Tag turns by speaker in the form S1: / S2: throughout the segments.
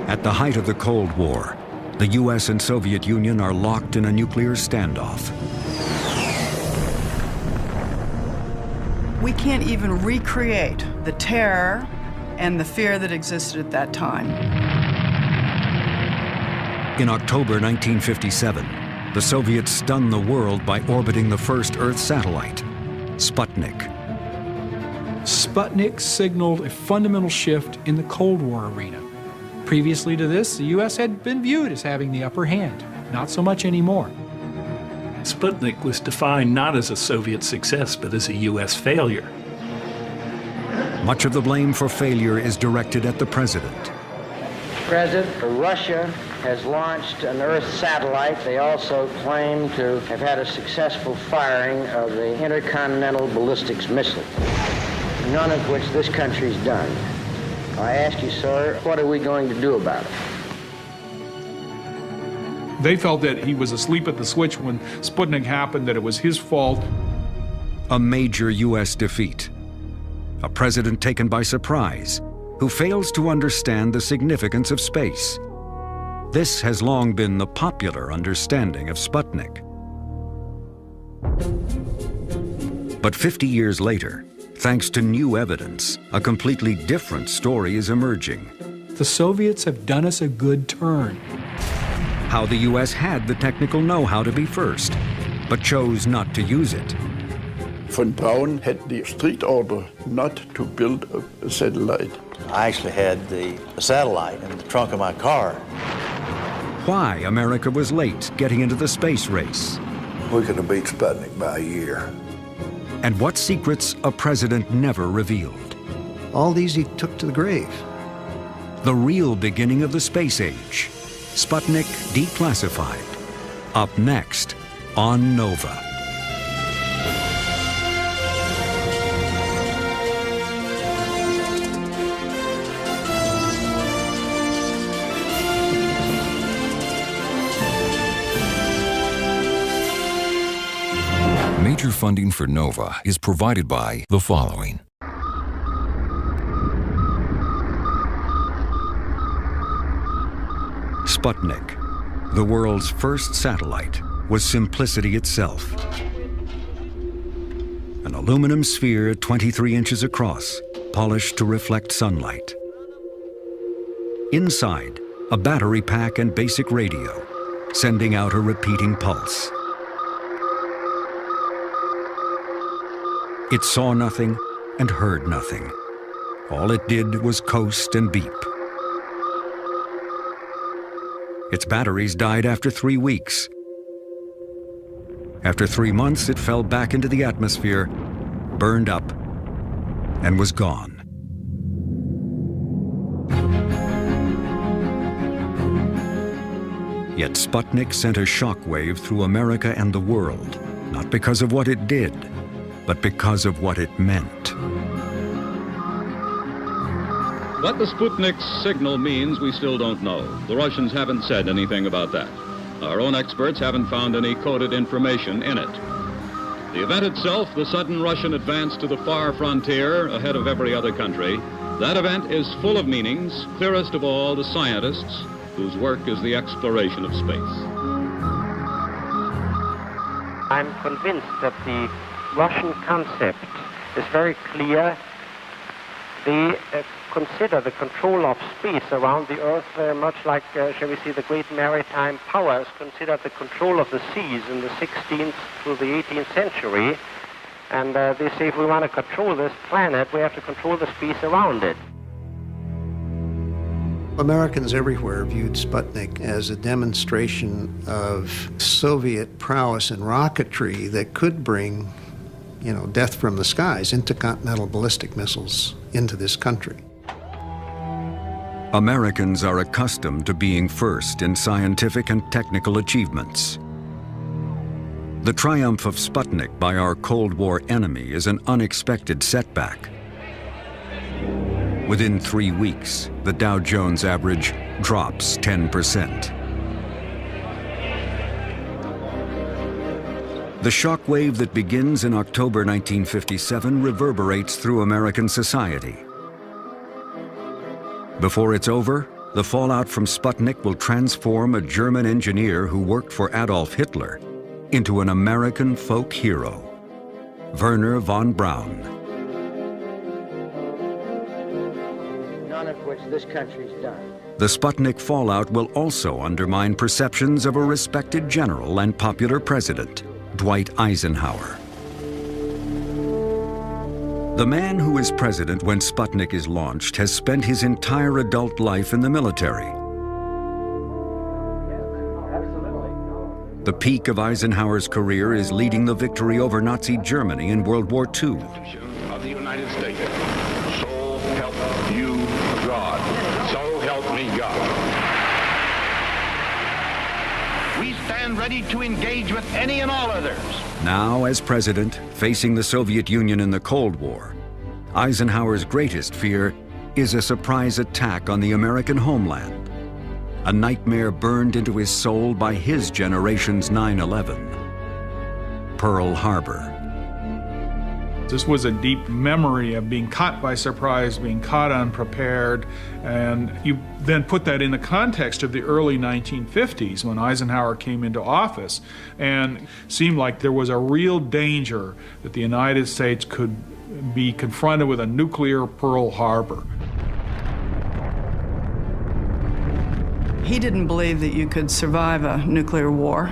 S1: At the height of the Cold War, the US and Soviet Union are locked in a nuclear standoff.
S2: We can't even recreate the terror and the fear that existed at that time.
S1: In October 1957, the Soviets stunned the world by orbiting the first Earth satellite, Sputnik.
S3: Sputnik signaled a fundamental shift in the Cold War arena. Previously to this, the U.S. had been viewed as having the upper hand. Not so much anymore.
S4: Sputnik was defined not as a Soviet success, but as a U.S. failure.
S1: Much of the blame for failure is directed at the president.
S5: President, Russia has launched an Earth satellite. They also claim to have had a successful firing of the intercontinental ballistics missile, none of which this country's done. I ask you, sir, what are we going to do about it?
S6: They felt that he was asleep at the switch when Sputnik happened, that it was his fault.
S1: A major U.S. defeat. A president taken by surprise, who fails to understand the significance of space. This has long been the popular understanding of Sputnik. But 50 years later, thanks to new evidence, a completely different story is emerging.
S3: The Soviets have done us a good turn.
S1: How the U.S. had the technical know-how to be first, but chose not to use it.
S7: Von Braun had the strict order not to build a satellite.
S8: I actually had the satellite in the trunk of my car.
S1: Why America was late getting into the space race.
S7: We're going to beat Sputnik by a year.
S1: And what secrets a president never revealed.
S9: All these he took to the grave.
S1: The real beginning of the space age. Sputnik declassified. Up next on Nova.
S10: Major funding for NOVA is provided by the following.
S1: Sputnik, the world's first satellite, was simplicity itself. An aluminum sphere 23 inches across, polished to reflect sunlight. Inside, a battery pack and basic radio, sending out a repeating pulse. It saw nothing and heard nothing. All it did was coast and beep. Its batteries died after 3 weeks. After 3 months, it fell back into the atmosphere, burned up, and was gone. Yet Sputnik sent a shockwave through America and the world, not because of what it did, but because of what it meant.
S11: What the Sputnik signal means, we still don't know. The Russians haven't said anything about that. Our own experts haven't found any coded information in it. The event itself, the sudden Russian advance to the far frontier ahead of every other country, that event is full of meanings, clearest of all the scientists whose work is the exploration of space.
S5: I'm convinced that the Russian concept is very clear. They consider the control of space around the Earth very much like, shall we say, the great maritime powers considered the control of the seas in the 16th to the 18th century. And they say if we want to control this planet, we have to control the space around it.
S9: Americans everywhere viewed Sputnik as a demonstration of Soviet prowess in rocketry that could bring, death from the skies, intercontinental ballistic missiles into this country.
S1: Americans are accustomed to being first in scientific and technical achievements. The triumph of Sputnik by our Cold War enemy is an unexpected setback. Within 3 weeks, the Dow Jones average drops 10%. The shockwave that begins in October 1957 reverberates through American society. Before it's over, the fallout from Sputnik will transform a German engineer who worked for Adolf Hitler into an American folk hero, Wernher von Braun.
S12: None of which this country's done.
S1: The Sputnik fallout will also undermine perceptions of a respected general and popular president, Dwight Eisenhower. The man who is president when Sputnik is launched has spent his entire adult life in the military. The peak of Eisenhower's career is leading the victory over Nazi Germany in World War II.
S13: Of the United States. So help you God. So help me God. We stand ready to engage with any and all others.
S1: Now, as president, facing the Soviet Union in the Cold War, Eisenhower's greatest fear is a surprise attack on the American homeland, a nightmare burned into his soul by his generation's 9/11, Pearl Harbor.
S6: This was a deep memory of being caught by surprise, being caught unprepared, and you then put that in the context of the early 1950s when Eisenhower came into office, and seemed like there was a real danger that the United States could be confronted with a nuclear Pearl Harbor.
S2: He didn't believe that you could survive a nuclear war.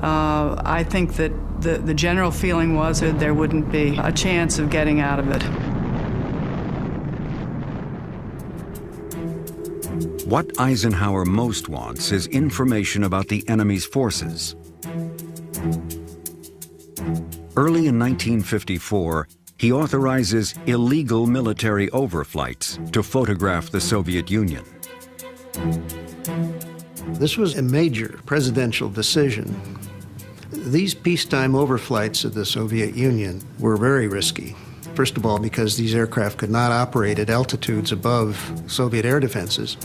S2: I think that the general feeling was that there wouldn't be a chance of getting out of it.
S1: What Eisenhower most wants is information about the enemy's forces. Early in 1954, he authorizes illegal military overflights to photograph the Soviet Union.
S9: This was a major presidential decision. These peacetime overflights of the Soviet Union were very risky. First of all, because these aircraft could not operate at altitudes above Soviet air defenses.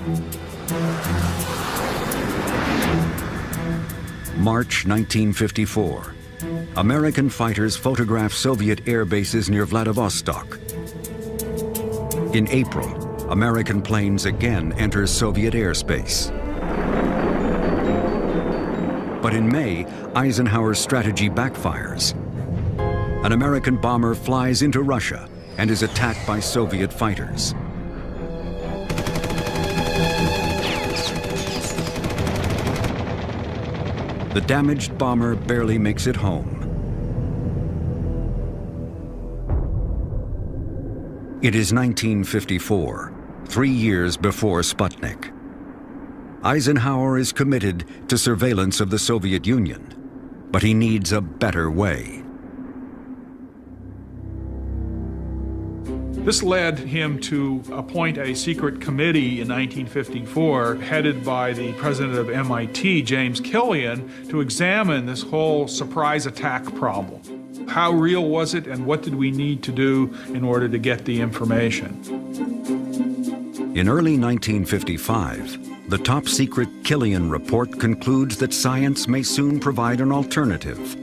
S1: March 1954. American fighters photograph Soviet air bases near Vladivostok. In April, American planes again enter Soviet airspace. But in May, Eisenhower's strategy backfires. An American bomber flies into Russia and is attacked by Soviet fighters. The damaged bomber barely makes it home. It is 1954, 3 years before Sputnik. Eisenhower is committed to surveillance of the Soviet Union, but he needs a better way.
S6: This led him to appoint a secret committee in 1954, headed by the president of MIT, James Killian, to examine this whole surprise attack problem. How real was it, and what did we need to do in order to get the information?
S1: In early 1955, the top-secret Killian report concludes that science may soon provide an alternative.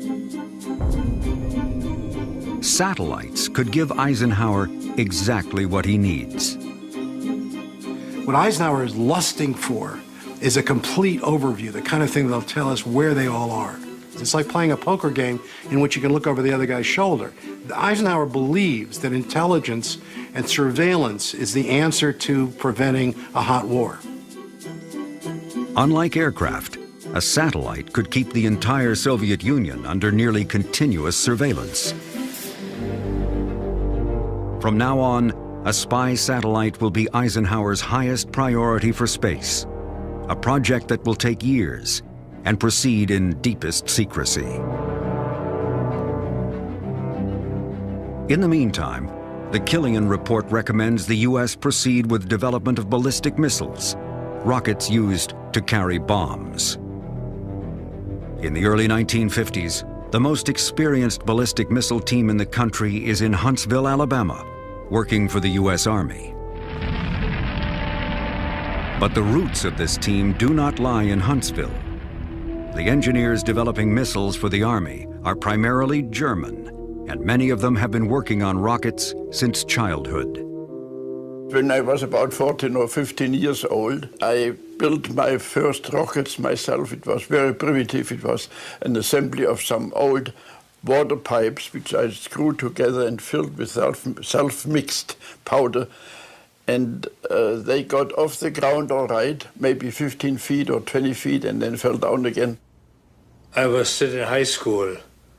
S1: Satellites could give Eisenhower exactly what he needs.
S14: What Eisenhower is lusting for is a complete overview, the kind of thing that'll tell us where they all are. It's like playing a poker game in which you can look over the other guy's shoulder. Eisenhower believes that intelligence and surveillance is the answer to preventing a hot war.
S1: Unlike aircraft, a satellite could keep the entire Soviet Union under nearly continuous surveillance. From now on, a spy satellite will be Eisenhower's highest priority for space, a project that will take years and proceed in deepest secrecy. In the meantime, the Killian report recommends the U.S. proceed with development of ballistic missiles, rockets used to carry bombs. In the early 1950s, the most experienced ballistic missile team in the country is in Huntsville, Alabama, working for the U.S. Army. But the roots of this team do not lie in Huntsville. The engineers developing missiles for the Army are primarily German, and many of them have been working on rockets since childhood.
S7: When I was about 14 or 15 years old, I built my first rockets myself. It was very primitive. It was an assembly of some old water pipes, which I screwed together and filled with self-mixed powder. And they got off the ground all right, maybe 15 feet or 20 feet, and then fell down again.
S15: I was still in high school,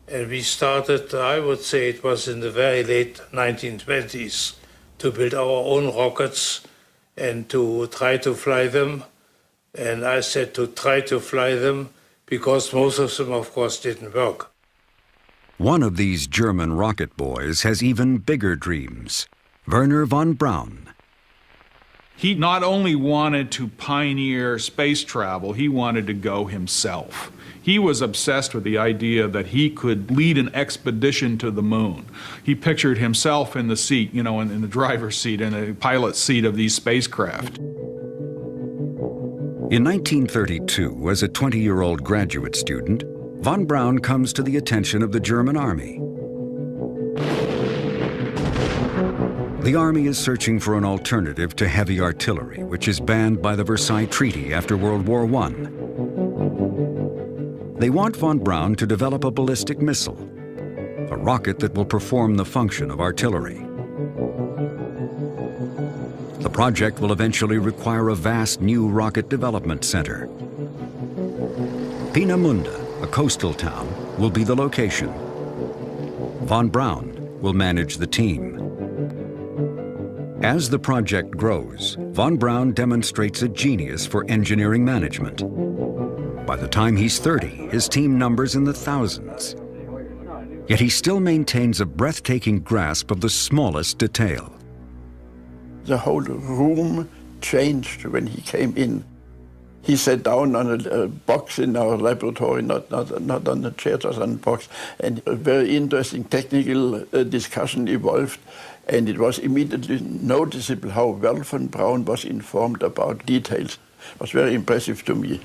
S15: and we started, I would say it was in the very late 1920s, to build our own rockets and to try to fly them. And I said to try to fly them because most of them, of course, didn't work.
S1: One of these German rocket boys has even bigger dreams, Werner von Braun.
S6: He not only wanted to pioneer space travel, he wanted to go himself. He was obsessed with the idea that he could lead an expedition to the moon. He pictured himself in the seat, you know, in the driver's seat, in the pilot's seat of these spacecraft.
S1: In 1932, as a 20-year-old graduate student, von Braun comes to the attention of the German Army. The Army is searching for an alternative to heavy artillery, which is banned by the Versailles Treaty after World War I. They want von Braun to develop a ballistic missile, a rocket that will perform the function of artillery. The project will eventually require a vast new rocket development center. Peenemünde, a coastal town, will be the location. Von Braun will manage the team. As the project grows, von Braun demonstrates a genius for engineering management. By the time he's 30, his team numbers in the thousands. Yet he still maintains a breathtaking grasp of the smallest detail.
S7: The whole room changed when he came in. He sat down on a box in our laboratory, not on a chair, just on a box, and a very interesting technical discussion evolved. And it was immediately noticeable how well von Braun was informed about details. It was very impressive to me.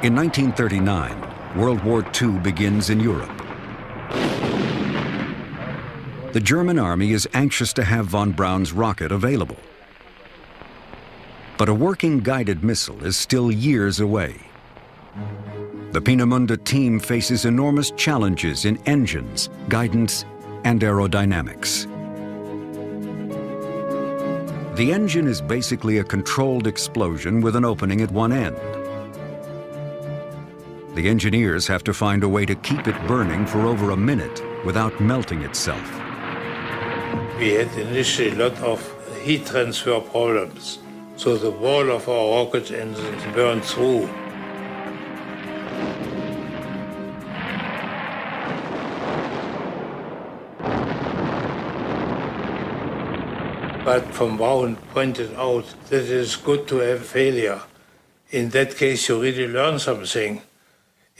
S1: In 1939, World War II begins in Europe. The German army is anxious to have von Braun's rocket available. But a working guided missile is still years away. The Peenemünde team faces enormous challenges in engines, guidance, and aerodynamics. The engine is basically a controlled explosion with an opening at one end. The engineers have to find a way to keep it burning for over a minute without melting itself.
S15: We had initially a lot of heat transfer problems, so the wall of our rocket engines burned through. But von Braun pointed out that it is good to have failure. In that case, you really learn something.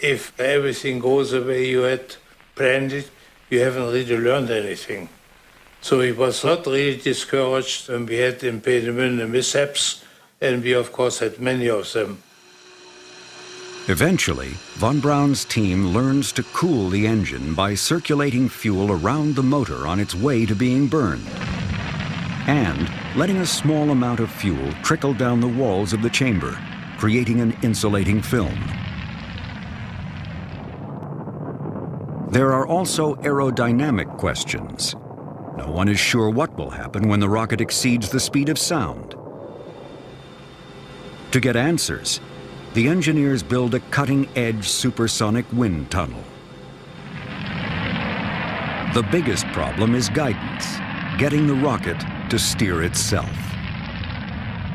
S15: If everything goes the way you had planned it, you haven't really learned anything. So he was not really discouraged when we had in Peenemünde mishaps, and we of course had many of them.
S1: Eventually, von Braun's team learns to cool the engine by circulating fuel around the motor on its way to being burned, and letting a small amount of fuel trickle down the walls of the chamber, creating an insulating film. There are also aerodynamic questions. No one is sure what will happen when the rocket exceeds the speed of sound. To get answers, the engineers build a cutting-edge supersonic wind tunnel. The biggest problem is guidance, getting the rocket to steer itself.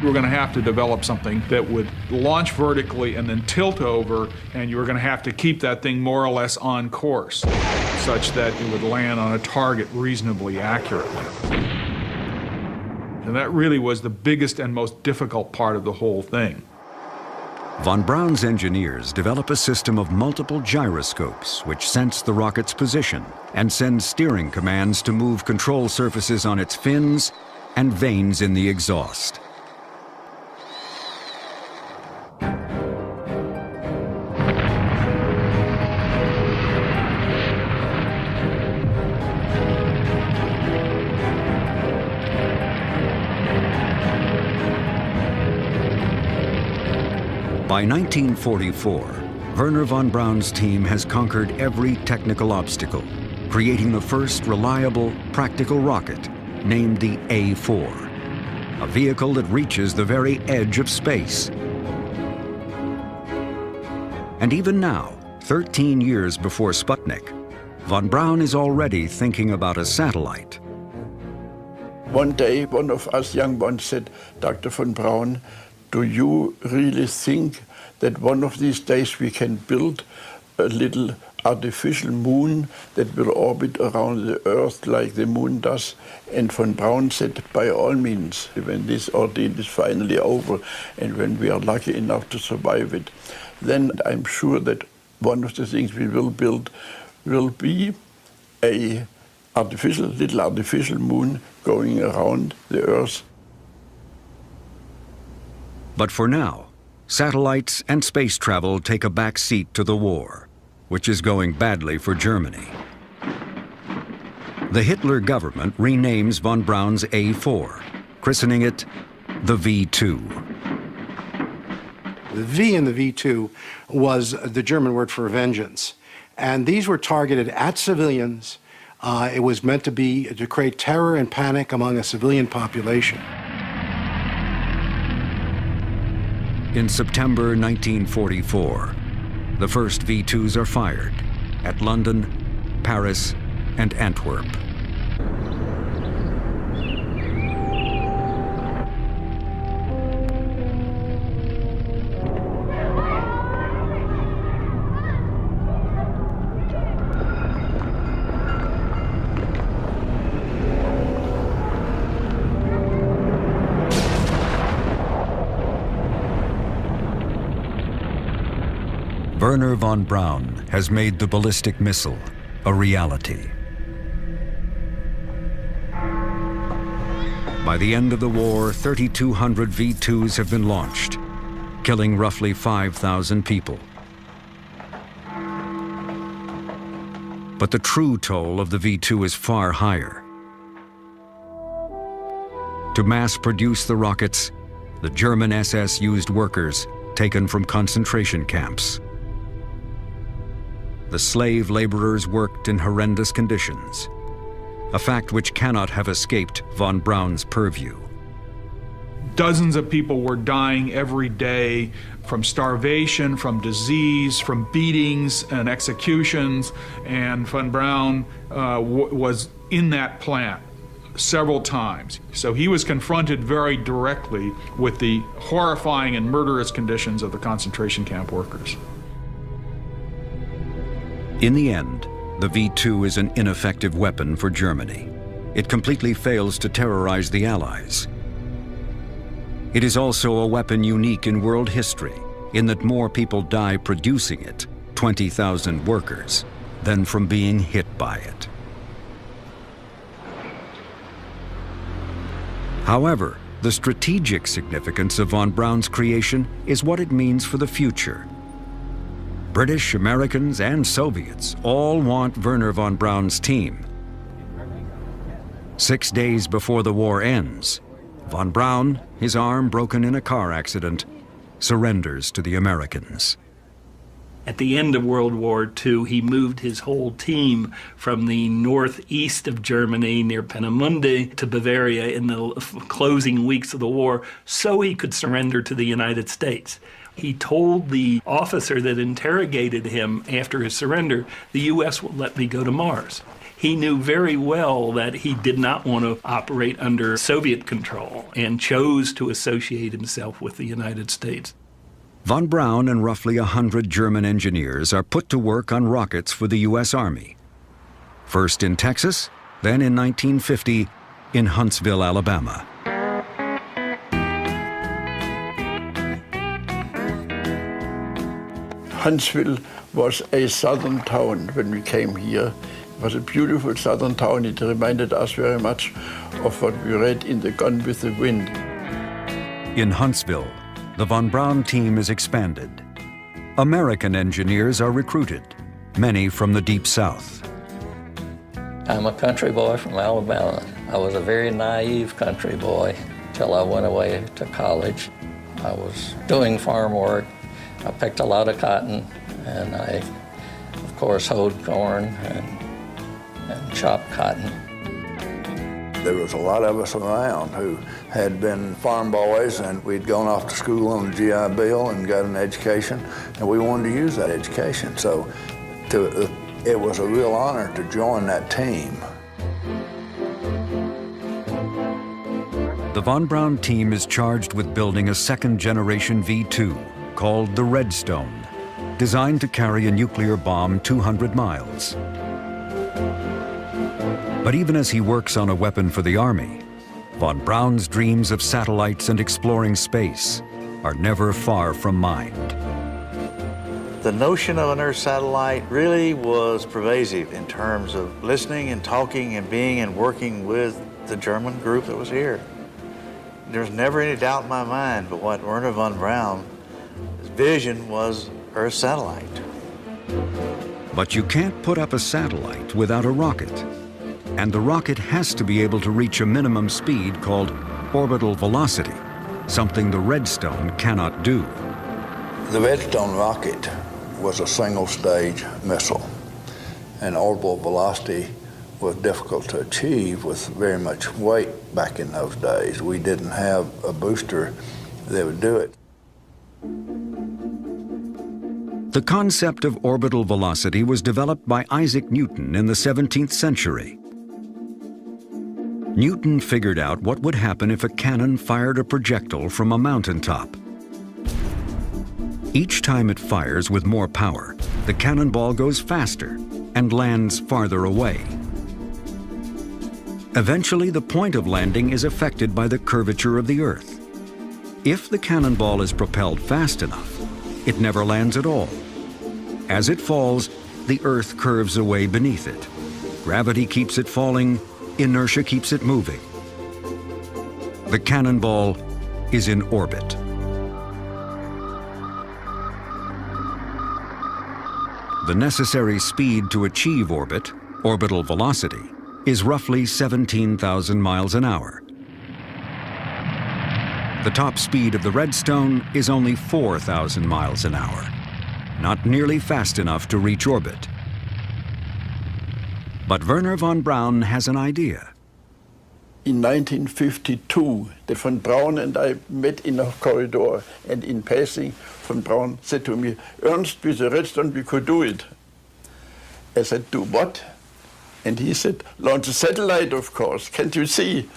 S6: You were going to have to develop something that would launch vertically and then tilt over, and you were going to have to keep that thing more or less on course, such that it would land on a target reasonably accurately. And that really was the biggest and most difficult part of the whole thing.
S1: Von Braun's engineers develop a system of multiple gyroscopes which sense the rocket's position and send steering commands to move control surfaces on its fins and vanes in the exhaust. By 1944, Wernher von Braun's team has conquered every technical obstacle, creating the first reliable, practical rocket, named the A-4, a vehicle that reaches the very edge of space. And even now, 13 years before Sputnik, von Braun is already thinking about a satellite.
S7: One day, one of us young ones said, "Dr. von Braun, do you really think that one of these days we can build a little artificial moon that will orbit around the Earth like the moon does?" And von Braun said, "By all means, when this ordeal is finally over and when we are lucky enough to survive it, then I'm sure that one of the things we will build will be a little artificial moon going around the Earth."
S1: But for now, satellites and space travel take a back seat to the war, which is going badly for Germany. The Hitler government renames von Braun's A-4, christening it the V-2.
S14: The V in the V-2 was the German word for vengeance. And these were targeted at civilians. It was meant to create terror and panic among a civilian population.
S1: In September 1944, the first V-2s are fired at London, Paris, and Antwerp. Wernher von Braun has made the ballistic missile a reality. By the end of the war, 3,200 V-2s have been launched, killing roughly 5,000 people. But the true toll of the V-2 is far higher. To mass produce the rockets, the German SS used workers taken from concentration camps. The slave laborers worked in horrendous conditions, a fact which cannot have escaped von Braun's purview.
S6: Dozens of people were dying every day from starvation, from disease, from beatings and executions, and von Braun was in that plant several times. So he was confronted very directly with the horrifying and murderous conditions of the concentration camp workers.
S1: In the end, the V-2 is an ineffective weapon for Germany. It completely fails to terrorize the Allies. It is also a weapon unique in world history, in that more people die producing it, 20,000 workers, than from being hit by it. However, the strategic significance of von Braun's creation is what it means for the future. British, Americans, and Soviets all want Wernher von Braun's team. 6 days before the war ends, von Braun, his arm broken in a car accident, surrenders to the Americans.
S4: At the end of World War II, he moved his whole team from the northeast of Germany near Peenemünde to Bavaria in the closing weeks of the war so he could surrender to the United States. He told the officer that interrogated him after his surrender, "The U.S. will let me go to Mars." He knew very well that he did not want to operate under Soviet control and chose to associate himself with the United States.
S1: Von Braun and roughly 100 German engineers are put to work on rockets for the U.S. Army. First in Texas, then in 1950 in Huntsville, Alabama.
S7: Huntsville was a southern town when we came here. It was a beautiful southern town. It reminded us very much of what we read in The Gone with the Wind.
S1: In Huntsville, the von Braun team is expanded. American engineers are recruited, many from the Deep South.
S16: I'm a country boy from Alabama. I was a very naive country boy till I went away to college. I was doing farm work I picked a lot of cotton, and I, of course, hoed corn and chopped cotton.
S7: There was a lot of us around who had been farm boys, and we'd gone off to school on the GI Bill and got an education, and we wanted to use that education. So it was a real honor to join that team.
S1: The von Braun team is charged with building a second-generation V-2 called the Redstone, designed to carry a nuclear bomb 200 miles. But even as he works on a weapon for the Army, von Braun's dreams of satellites and exploring space are never far from mind.
S8: The notion of an Earth satellite really was pervasive in terms of listening and talking and being and working with the German group that was here. There's never any doubt in my mind but what Wernher von Braun's vision was Earth satellite.
S1: But you can't put up a satellite without a rocket. And the rocket has to be able to reach a minimum speed called orbital velocity, something the Redstone cannot do.
S7: The Redstone rocket was a single-stage missile, and orbital velocity was difficult to achieve with very much weight back in those days. We didn't have a booster that would do it.
S1: The concept of orbital velocity was developed by Isaac Newton in the 17th century. Newton figured out what would happen if a cannon fired a projectile from a mountaintop. Each time it fires with more power, the cannonball goes faster and lands farther away. Eventually, the point of landing is affected by the curvature of the Earth. If the cannonball is propelled fast enough, it never lands at all. As it falls, the Earth curves away beneath it. Gravity keeps it falling, inertia keeps it moving. The cannonball is in orbit. The necessary speed to achieve orbit, orbital velocity, is roughly 17,000 miles an hour. The top speed of the Redstone is only 4,000 miles an hour, not nearly fast enough to reach orbit. But Wernher von Braun has an idea.
S7: In 1952, the von Braun and I met in a corridor, and in passing, von Braun said to me, "Ernst, with the Redstone we could do it." I said, "Do what?" And he said, "Launch a satellite, of course. Can't you see?"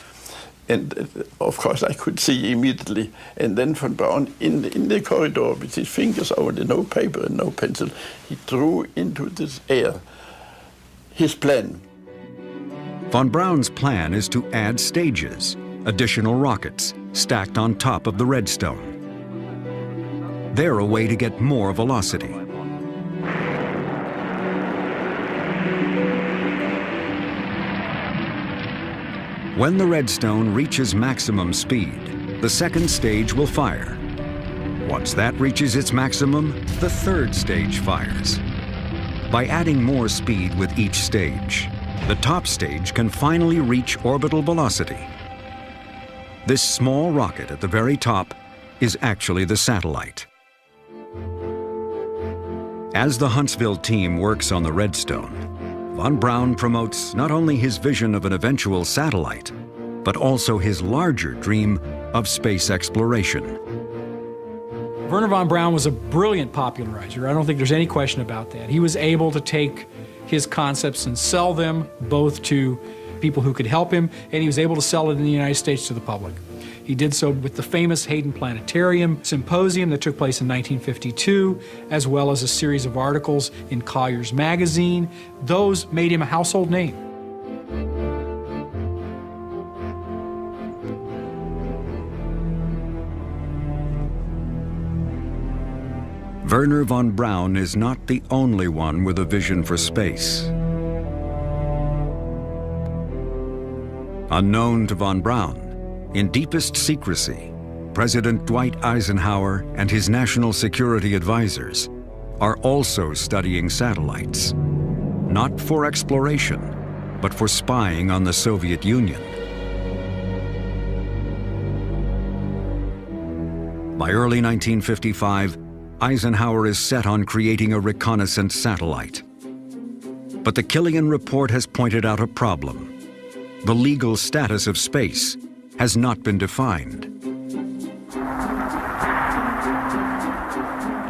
S7: And of course I could see immediately. And then von Braun, in the corridor, with his fingers over the no paper and no pencil, he drew into this air his plan.
S1: Von Braun's plan is to add stages, additional rockets, stacked on top of the Redstone. They're a way to get more velocity. When the Redstone reaches maximum speed, the second stage will fire. Once that reaches its maximum, the third stage fires. By adding more speed with each stage, the top stage can finally reach orbital velocity. This small rocket at the very top is actually the satellite. As the Huntsville team works on the Redstone, von Braun promotes not only his vision of an eventual satellite, but also his larger dream of space exploration.
S3: Wernher von Braun was a brilliant popularizer. I don't think there's any question about that. He was able to take his concepts and sell them both to people who could help him, and he was able to sell it in the United States to the public. He did so with the famous Hayden Planetarium Symposium that took place in 1952, as well as a series of articles in Collier's magazine. Those made him a household name.
S1: Wernher von Braun is not the only one with a vision for space. Unknown to von Braun, in deepest secrecy, President Dwight Eisenhower and his national security advisors are also studying satellites, not for exploration, but for spying on the Soviet Union. By early 1955, Eisenhower is set on creating a reconnaissance satellite. But the Killian report has pointed out a problem. The legal status of space has not been defined.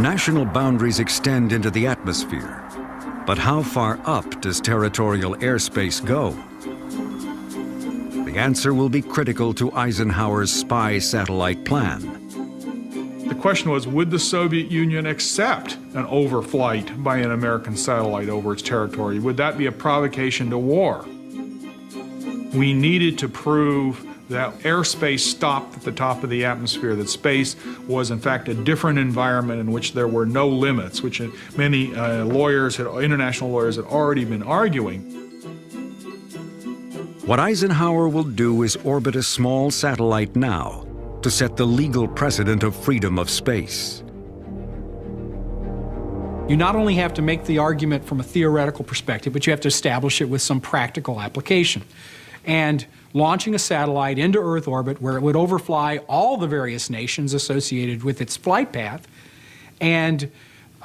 S1: National boundaries extend into the atmosphere, but how far up does territorial airspace go? The answer will be critical to Eisenhower's spy satellite plan.
S6: The question was, would the Soviet Union accept an overflight by an American satellite over its territory? Would that be a provocation to war? We needed to prove that airspace stopped at the top of the atmosphere, that space was in fact a different environment in which there were no limits, which many international lawyers had already been arguing.
S1: What Eisenhower will do is orbit a small satellite now to set the legal precedent of freedom of space.
S3: You not only have to make the argument from a theoretical perspective, but you have to establish it with some practical application. And launching a satellite into Earth orbit where it would overfly all the various nations associated with its flight path, and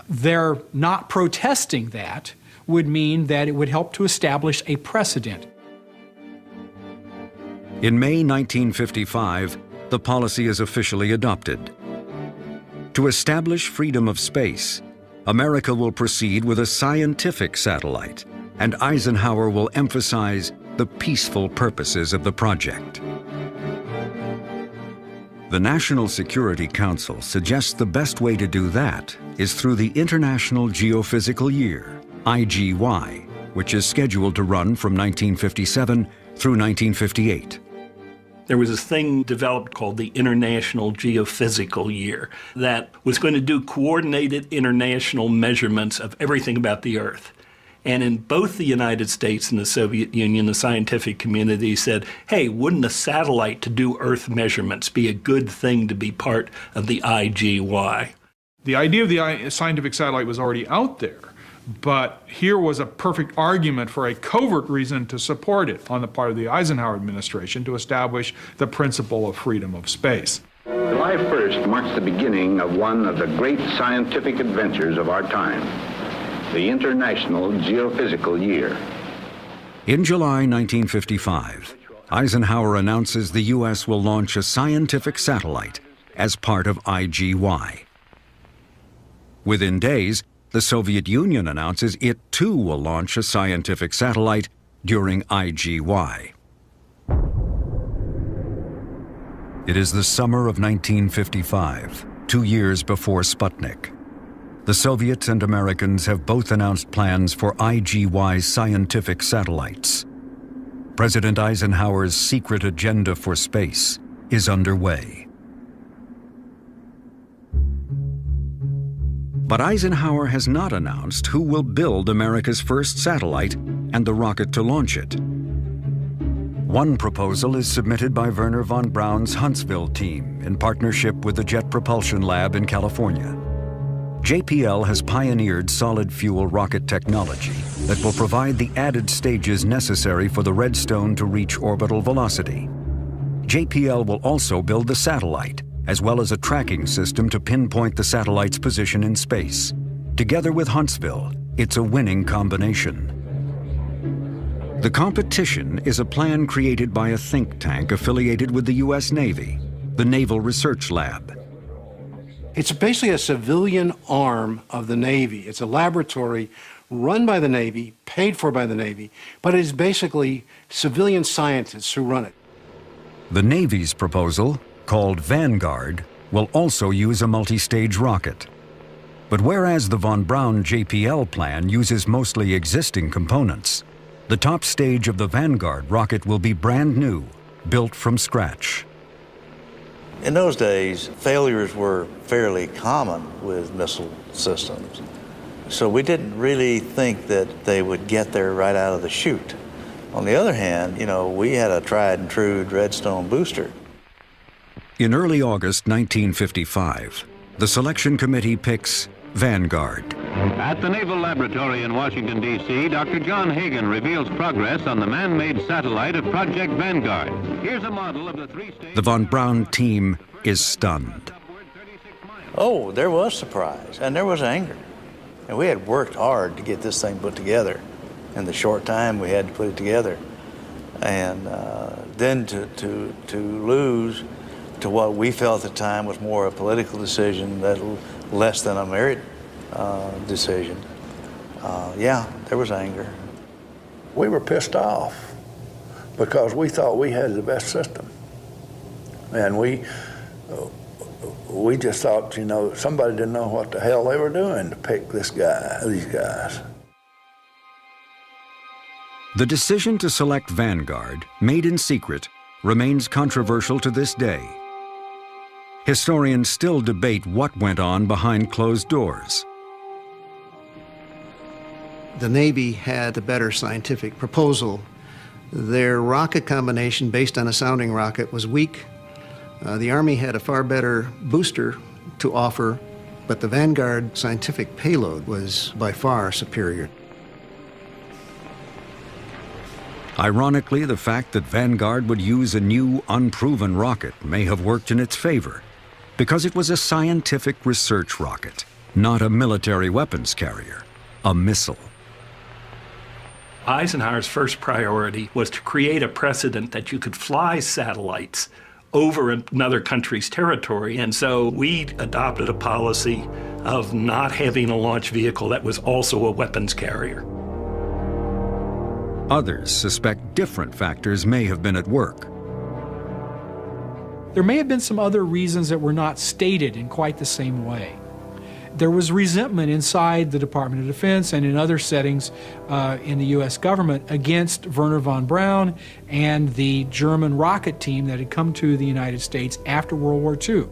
S3: they're not protesting that, would mean that it would help to establish a precedent.
S1: In May 1955, the policy is officially adopted. To establish freedom of space, America will proceed with a scientific satellite, and Eisenhower will emphasize the peaceful purposes of the project. The National Security Council suggests the best way to do that is through the International Geophysical Year, IGY, which is scheduled to run from 1957 through 1958.
S4: There was this thing developed called the International Geophysical Year that was going to do coordinated international measurements of everything about the Earth. And in both the United States and the Soviet Union, the scientific community said, hey, wouldn't a satellite to do Earth measurements be a good thing to be part of the IGY?
S6: The idea of the scientific satellite was already out there, but here was a perfect argument for a covert reason to support it on the part of the Eisenhower administration to establish the principle of freedom of space.
S13: July 1st marks the beginning of one of the great scientific adventures of our time, the International Geophysical Year.
S1: In July 1955, Eisenhower announces the U.S. will launch a scientific satellite as part of IGY. Within days, the Soviet Union announces it too will launch a scientific satellite during IGY. It is the summer of 1955, 2 years before Sputnik. The Soviets and Americans have both announced plans for IGY scientific satellites. President Eisenhower's secret agenda for space is underway. But Eisenhower has not announced who will build America's first satellite and the rocket to launch it. One proposal is submitted by Wernher von Braun's Huntsville team in partnership with the Jet Propulsion Lab in California. JPL has pioneered solid fuel rocket technology that will provide the added stages necessary for the Redstone to reach orbital velocity. JPL will also build the satellite, as well as a tracking system to pinpoint the satellite's position in space. Together with Huntsville, it's a winning combination. The competition is a plan created by a think tank affiliated with the U.S. Navy, the Naval Research Lab.
S14: It's basically a civilian arm of the Navy. It's a laboratory run by the Navy, paid for by the Navy, but it is basically civilian scientists who run it.
S1: The Navy's proposal, called Vanguard, will also use a multi-stage rocket. But whereas the von Braun JPL plan uses mostly existing components, the top stage of the Vanguard rocket will be brand new, built from scratch.
S8: In those days, failures were fairly common with missile systems. So we didn't really think that they would get there right out of the chute. On the other hand, we had a tried and true Redstone booster.
S1: In early August 1955, the selection committee picks Vanguard.
S17: At the Naval Laboratory in Washington, D.C., Dr. John Hagen reveals progress on the man-made satellite of Project Vanguard. Here's a model of the three-stage...
S1: The von Braun team is stunned.
S8: Oh, there was surprise, and there was anger. And we had worked hard to get this thing put together in the short time we had to put it together. And then to lose to what we felt at the time was more a political decision, less than a merit decision. Yeah, there was anger.
S7: We were pissed off because we thought we had the best system. And we just thought, you know, somebody didn't know what the hell they were doing to pick these guys.
S1: The decision to select Vanguard, made in secret, remains controversial to this day. Historians still debate what went on behind closed doors.
S9: The Navy had a better scientific proposal. Their rocket combination based on a sounding rocket was weak. The Army had a far better booster to offer, but the Vanguard scientific payload was by far superior.
S1: Ironically, the fact that Vanguard would use a new, unproven rocket may have worked in its favor, because it was a scientific research rocket, not a military weapons carrier, a missile.
S4: Eisenhower's first priority was to create a precedent that you could fly satellites over another country's territory, and so we adopted a policy of not having a launch vehicle that was also a weapons carrier.
S1: Others suspect different factors may have been at work.
S3: There may have been some other reasons that were not stated in quite the same way. There was resentment inside the Department of Defense and in other settings in the U.S. government against Wernher von Braun and the German rocket team that had come to the United States after World War II.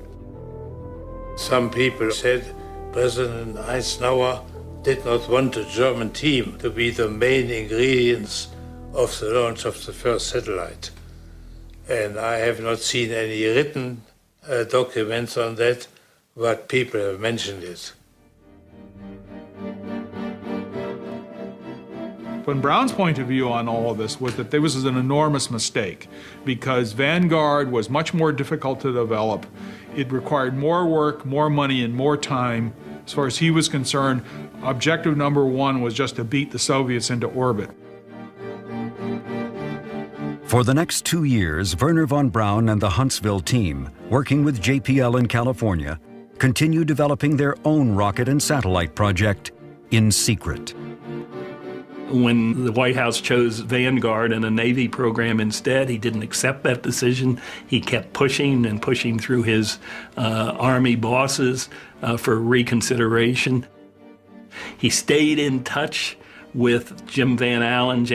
S15: Some people said President Eisenhower did not want the German team to be the main ingredients of the launch of the first satellite. And I have not seen any written documents on that, but people have mentioned it.
S6: Von Braun's point of view on all of this was that this was an enormous mistake because Vanguard was much more difficult to develop. It required more work, more money, and more time. As far as he was concerned, objective number one was just to beat the Soviets into orbit.
S1: For the next 2 years, Wernher von Braun and the Huntsville team, working with JPL in California, continued developing their own rocket and satellite project in secret.
S4: When the White House chose Vanguard and a Navy program instead, he didn't accept that decision. He kept pushing and pushing through his Army bosses for reconsideration. He stayed in touch with James Van Allen,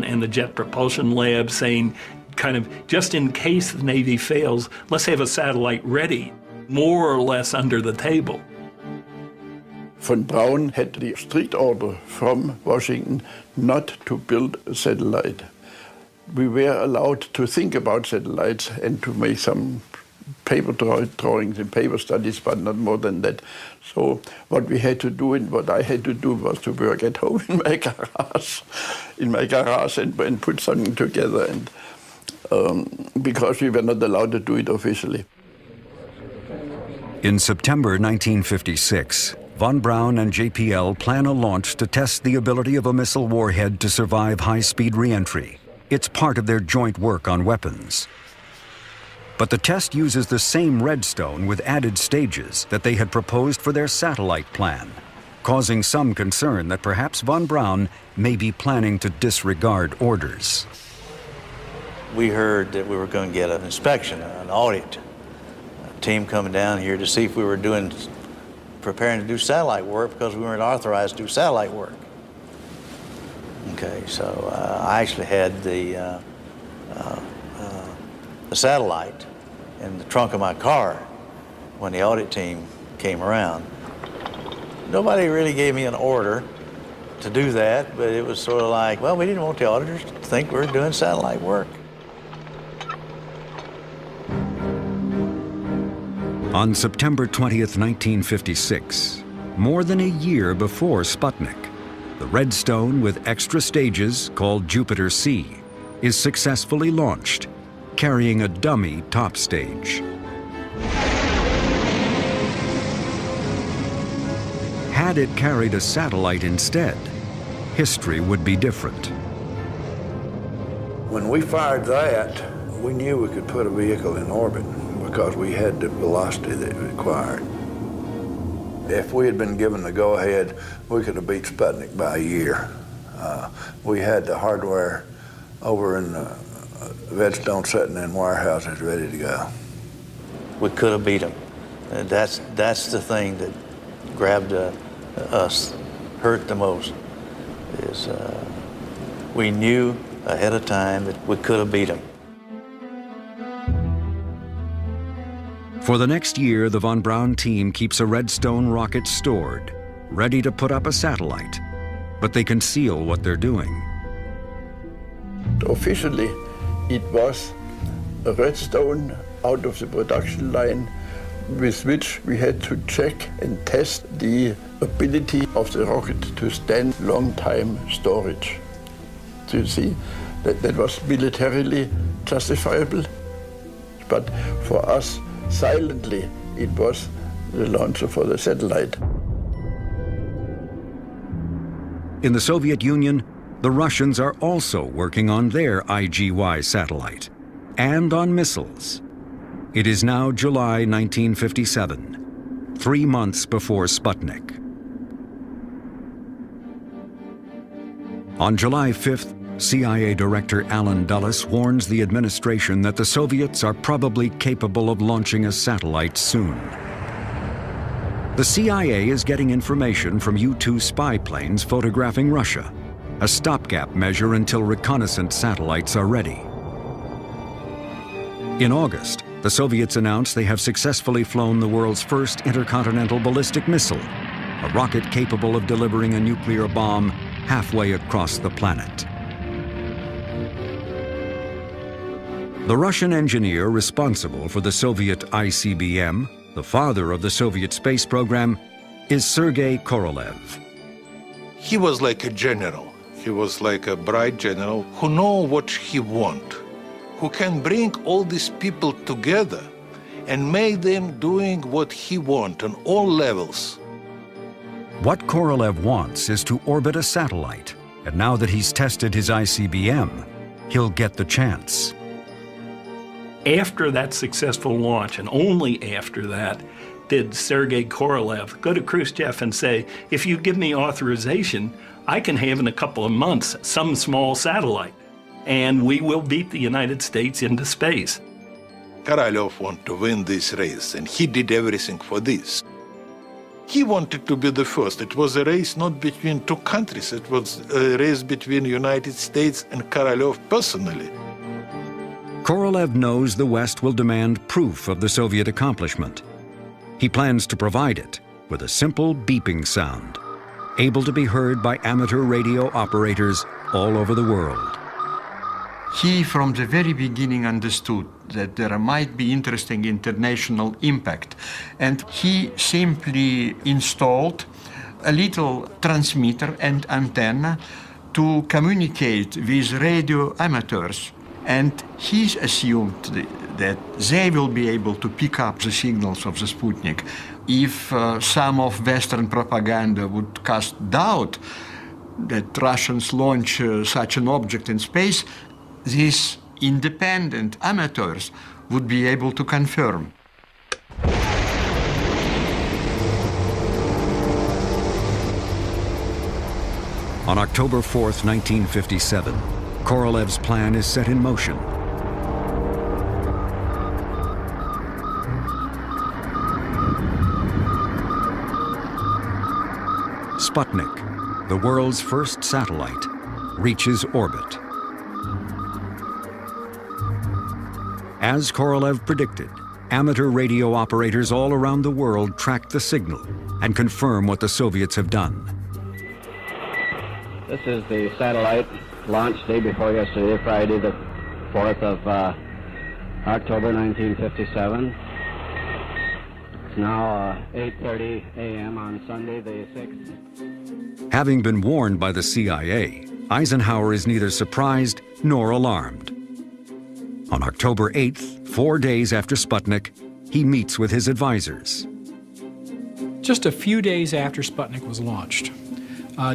S4: and the Jet Propulsion Lab, saying, kind of, just in case the Navy fails, let's have a satellite ready, more or less under the table.
S7: Von Braun had the strict order from Washington not to build a satellite. We were allowed to think about satellites and to make some paper drawings and paper studies, but not more than that. So what we had to do and what I had to do was to work at home in my garage and put something together, and because we were not allowed to do it officially.
S1: In September 1956, von Braun and JPL plan a launch to test the ability of a missile warhead to survive high-speed re-entry. It's part of their joint work on weapons. But the test uses the same redstone with added stages that they had proposed for their satellite plan, causing some concern that perhaps von Braun may be planning to disregard orders.
S8: We heard that we were going to get an inspection, an audit, a team coming down here to see if we were preparing to do satellite work because we weren't authorized to do satellite work. Okay, so I actually had the satellite in the trunk of my car when the audit team came around. Nobody really gave me an order to do that, but it was sort of like, well, we didn't want the auditors to think we were doing satellite work.
S1: On September 20th, 1956, more than a year before Sputnik, the Redstone with extra stages, called Jupiter-C, is successfully launched, carrying a dummy top stage. Had it carried a satellite instead, history would be different.
S7: When we fired that, we knew we could put a vehicle in orbit because we had the velocity that it required. If we had been given the go-ahead, we could have beat Sputnik by a year. We had the hardware over in Redstone sitting in warehouses ready to go.
S8: We could have beat them. That's the thing that grabbed us, hurt the most, is we knew ahead of time that we could have beat them.
S1: For the next year, the von Braun team keeps a Redstone rocket stored, ready to put up a satellite, but they conceal what they're doing.
S7: Officially, it was a Redstone out of the production line with which we had to check and test the ability of the rocket to stand long time storage. So you see, that was militarily justifiable, but for us, silently, it was the launcher for the satellite.
S1: In the Soviet Union, the Russians are also working on their IGY satellite and on missiles. It is now July 1957, 3 months before Sputnik. On July 5th, CIA Director Allen Dulles warns the administration that the Soviets are probably capable of launching a satellite soon. The CIA is getting information from U-2 spy planes photographing Russia, a stopgap measure until reconnaissance satellites are ready. In August, the Soviets announced they have successfully flown the world's first intercontinental ballistic missile, a rocket capable of delivering a nuclear bomb halfway across the planet. The Russian engineer responsible for the Soviet ICBM, the father of the Soviet space program, is Sergei Korolev.
S18: He was like a general. He was like a bright general who know what he want, who can bring all these people together and make them doing what he want on all levels.
S1: What Korolev wants is to orbit a satellite, and now that he's tested his ICBM, he'll get the chance.
S4: After that successful launch, and only after that, did Sergei Korolev go to Khrushchev and say, if you give me authorization, I can have in a couple of months some small satellite, and we will beat the United States into space.
S18: Korolev wanted to win this race, and he did everything for this. He wanted to be the first. It was a race not between two countries. It was a race between the United States and Korolev personally.
S1: Korolev knows the West will demand proof of the Soviet accomplishment. He plans to provide it with a simple beeping sound, able to be heard by amateur radio operators all over the world.
S19: He, from the very beginning, understood that there might be interesting international impact, and he simply installed a little transmitter and antenna to communicate with radio amateurs. And he assumed that they will be able to pick up the signals of the Sputnik. If some of Western propaganda would cast doubt that Russians launch such an object in space, these independent amateurs would be able to confirm.
S1: On October 4th, 1957, Korolev's plan is set in motion. Sputnik, the world's first satellite, reaches orbit. As Korolev predicted, amateur radio operators all around the world track the signal and confirm what the Soviets have done.
S12: This is the satellite launch day before yesterday, Friday the 4th of October 1957. It's now 8:30 a.m. on Sunday the 6th.
S1: Having been warned by the CIA, Eisenhower is neither surprised nor alarmed. On October 8th, 4 days after Sputnik, he meets with his advisors.
S3: Just a few days after Sputnik was launched,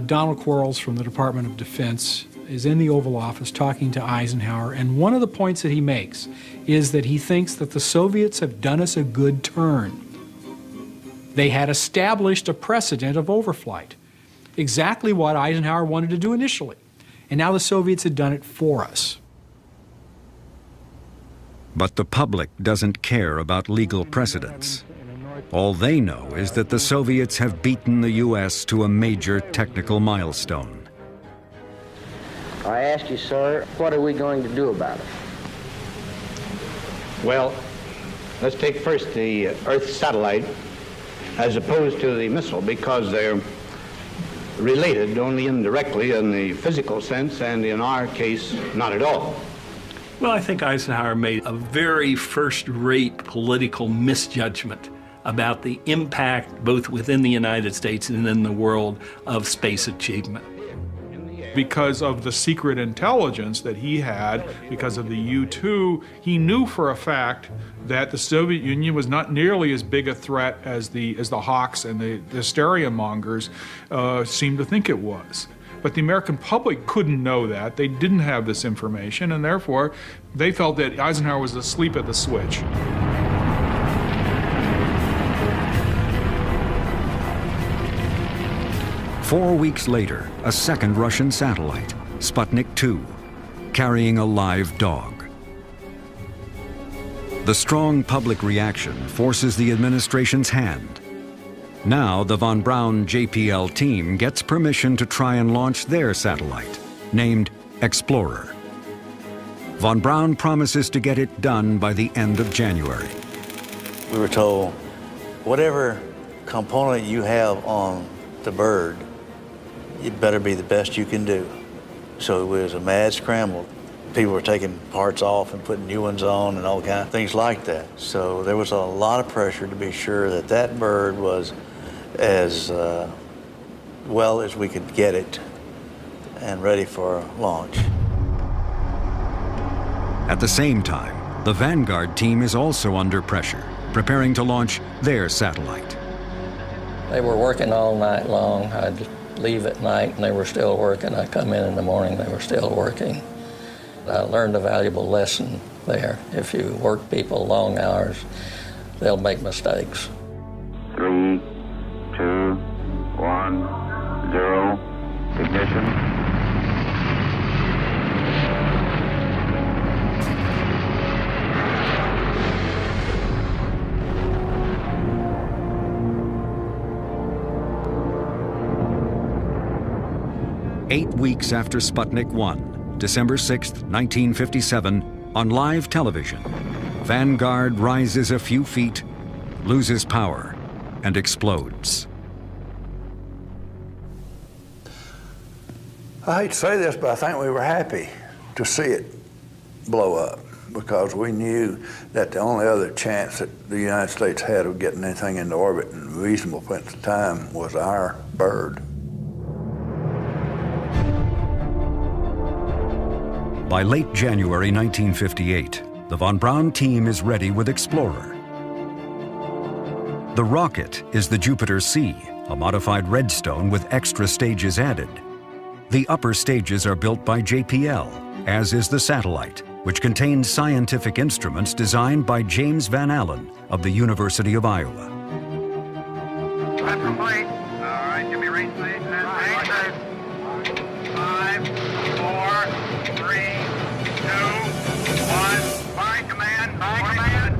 S3: Donald Quarles from the Department of Defense is in the Oval Office talking to Eisenhower, and one of the points that he makes is that he thinks that the Soviets have done us a good turn. They had established a precedent of overflight, exactly what Eisenhower wanted to do initially, and now the Soviets had done it for us.
S1: But the public doesn't care about legal precedents. All they know is that the Soviets have beaten the U.S. to a major technical milestone.
S12: I ask you, sir, what are we going to do about it?
S20: Well, let's take first the Earth satellite as opposed to the missile, because they're related only indirectly in the physical sense, and in our case, not at all.
S4: Well, I think Eisenhower made a very first-rate political misjudgment about the impact, both within the United States and in the world, of space achievement.
S6: Because of the secret intelligence that he had, because of the U-2, he knew for a fact that the Soviet Union was not nearly as big a threat as the hawks and the hysteria mongers seemed to think it was. But the American public couldn't know that. They didn't have this information, and therefore they felt that Eisenhower was asleep at the switch.
S1: Four weeks later, a second Russian satellite, Sputnik 2, carrying a live dog. The strong public reaction forces the administration's hand. Now the von Braun JPL team gets permission to try and launch their satellite, named Explorer. Von Braun promises to get it done by the end of January.
S8: We were told, whatever component you have on the bird, it better be the best you can do. So it was a mad scramble. People were taking parts off and putting new ones on and all kinds of things like that. So there was a lot of pressure to be sure that that bird was as well as we could get it and ready for launch.
S1: At the same time, the Vanguard team is also under pressure, preparing to launch their satellite.
S16: They were working all night long. I'd leave at night and they were still working. I'd come in the morning, they were still working. I learned a valuable lesson there. If you work people long hours, they'll make mistakes.
S13: 3, 2, 1, 0, ignition.
S1: Eight weeks after Sputnik 1, December 6, 1957, on live television, Vanguard rises a few feet, loses power, and explodes.
S7: I hate to say this, but I think we were happy to see it blow up, because we knew that the only other chance that the United States had of getting anything into orbit in reasonable points of time was our bird.
S1: By late January 1958, the von Braun team is ready with Explorer. The rocket is the Jupiter C, a modified Redstone with extra stages added. The upper stages are built by JPL, as is the satellite, which contains scientific instruments designed by James Van Allen of the University of Iowa.
S21: Left complete. All right, give me range, please. 5, 4, 3, 2, 1. Fine command. Fine command.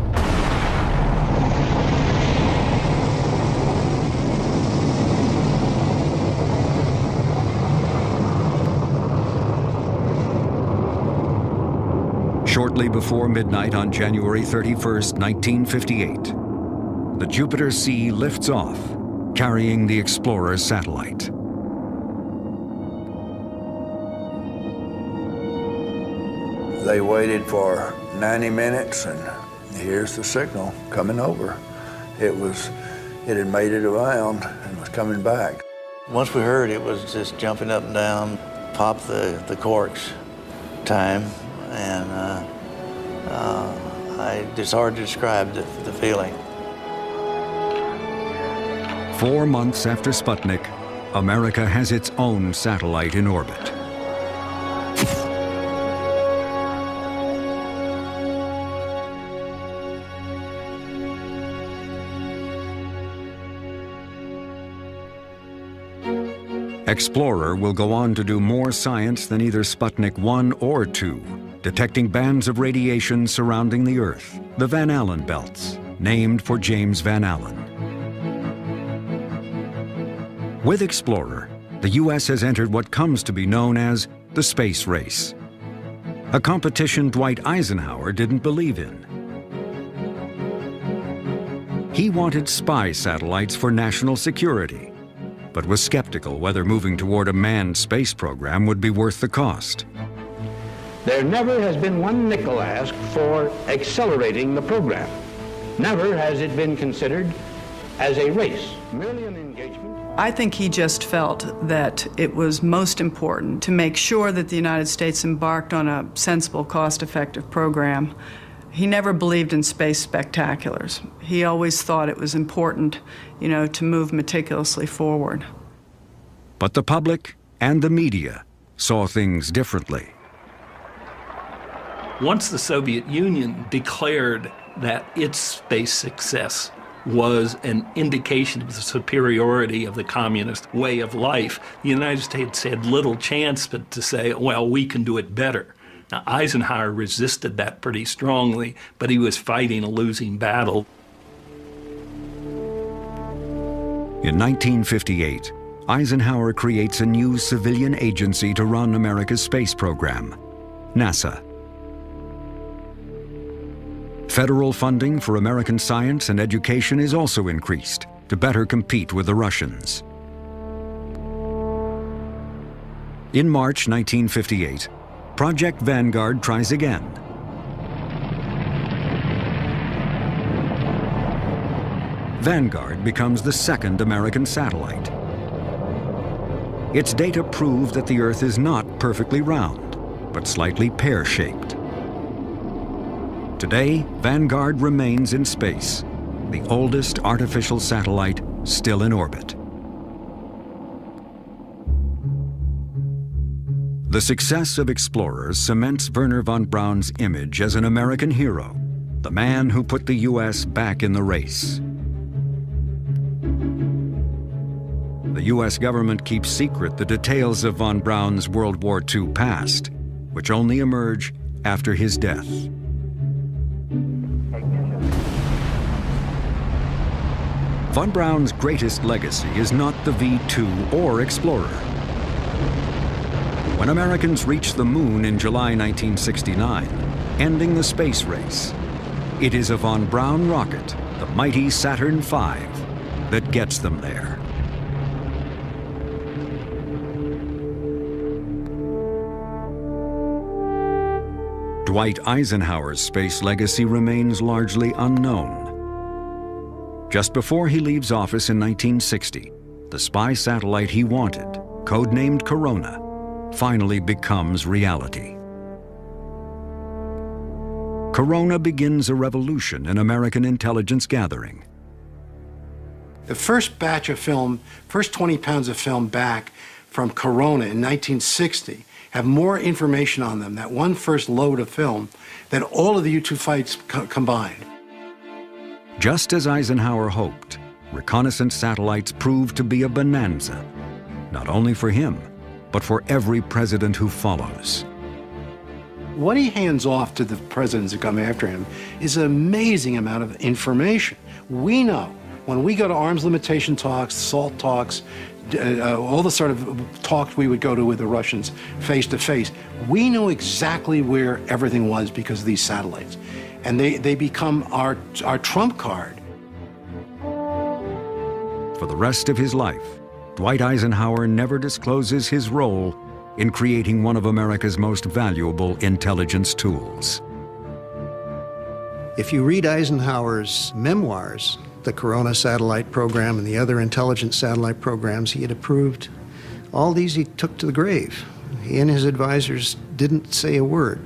S1: Shortly before midnight on January 31st, 1958, the Jupiter C lifts off, carrying the Explorer satellite.
S7: They waited for 90 minutes, and here's the signal coming over. It had made it around and was coming back.
S8: Once we heard it was just jumping up and down, pop the corks time, and it's hard to describe the feeling.
S1: 4 months after Sputnik, America has its own satellite in orbit. Explorer will go on to do more science than either Sputnik 1 or 2, detecting bands of radiation surrounding the Earth, the Van Allen belts, named for James Van Allen. With Explorer, the U.S. has entered what comes to be known as the space race, a competition Dwight Eisenhower didn't believe in. He wanted spy satellites for national security, but was skeptical whether moving toward a manned space program would be worth the cost.
S20: There never has been one nickel asked for accelerating the program. Never has it been considered as a race, merely an engagement.
S2: I think he just felt that it was most important to make sure that the United States embarked on a sensible, cost-effective program. He never believed in space spectaculars. He always thought it was important, to move meticulously forward.
S1: But the public and the media saw things differently.
S4: Once the Soviet Union declared that its space success was an indication of the superiority of the communist way of life, the United States had little chance but to say, well, we can do it better. Now, Eisenhower resisted that pretty strongly, but he was fighting a losing battle.
S1: In 1958, Eisenhower creates a new civilian agency to run America's space program, NASA. Federal funding for American science and education is also increased to better compete with the Russians. In March 1958, Project Vanguard tries again. Vanguard becomes the second American satellite. Its data prove that the Earth is not perfectly round, but slightly pear-shaped. Today, Vanguard remains in space, the oldest artificial satellite still in orbit. The success of Explorer cements Wernher von Braun's image as an American hero, the man who put the U.S. back in the race. The U.S. government keeps secret the details of von Braun's World War II past, which only emerge after his death. Von Braun's greatest legacy is not the V-2 or Explorer. When Americans reached the moon in July 1969, ending the space race, it is a von Braun rocket, the mighty Saturn V, that gets them there. Dwight Eisenhower's space legacy remains largely unknown. Just before he leaves office in 1960, the spy satellite he wanted, codenamed Corona, finally becomes reality. Corona begins a revolution in American intelligence gathering.
S14: The first batch of film, first 20 pounds of film back from Corona in 1960 have more information on them, that one first load of film, than all of the U-2 fights combined.
S1: Just as Eisenhower hoped, reconnaissance satellites proved to be a bonanza, not only for him, but for every president who follows.
S14: What he hands off to the presidents that come after him is an amazing amount of information. We know, when we go to arms limitation talks, SALT talks, all the sort of talks we would go to with the Russians face to face, we know exactly where everything was because of these satellites. And they become our trump card.
S1: For the rest of his life, Dwight Eisenhower never discloses his role in creating one of America's most valuable intelligence tools.
S9: If you read Eisenhower's memoirs, the Corona satellite program and the other intelligence satellite programs he had approved, all these he took to the grave. He and his advisors didn't say a word.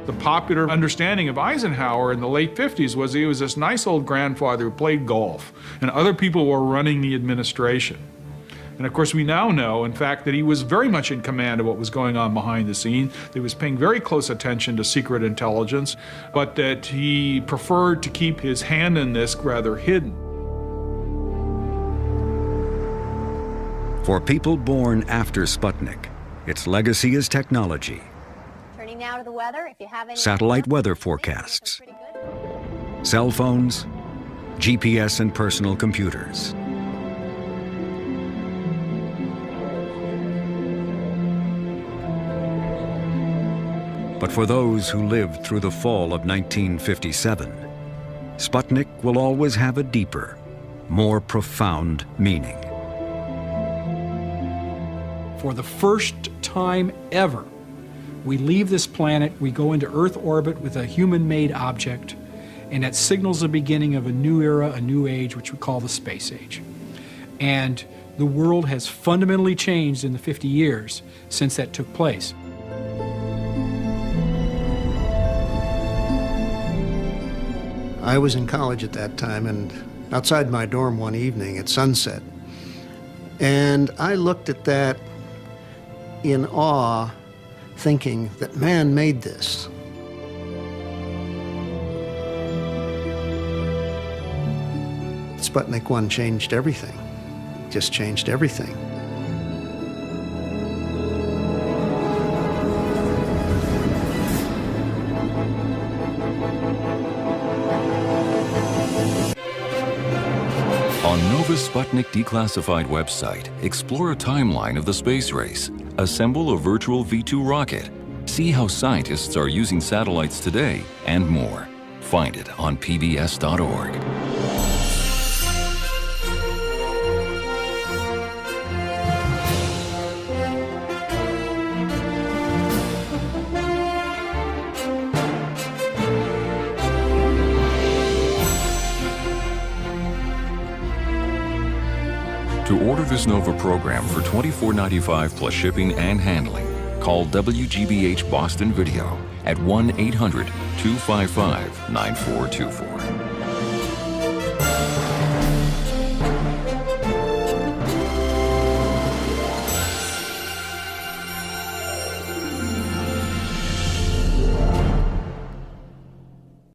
S6: The popular understanding of Eisenhower in the late 50s was he was this nice old grandfather who played golf, and other people were running the administration. And of course, we now know, in fact, that he was very much in command of what was going on behind the scenes, that he was paying very close attention to secret intelligence, but that he preferred to keep his hand in this rather hidden.
S1: For people born after Sputnik, its legacy is technology.
S10: Turning now to the weather. If you have any
S1: Satellite weather forecasts, cell phones, GPS and personal computers. But for those who lived through the fall of 1957, Sputnik will always have a deeper, more profound meaning.
S3: For the first time ever, we leave this planet, we go into Earth orbit with a human-made object, and that signals the beginning of a new era, a new age, which we call the space age. And the world has fundamentally changed in the 50 years since that took place.
S9: I was in college at that time, and outside my dorm one evening at sunset, and I looked at that in awe, thinking that man made this. Sputnik 1 changed everything, just changed everything.
S22: On Nova's Sputnik Declassified website, explore a timeline of the space race, assemble a virtual V2 rocket, see how scientists are using satellites today, and more. Find it on pbs.org. To order this Nova program for $24.95 plus shipping and handling, call WGBH Boston Video at 1-800-255-9424.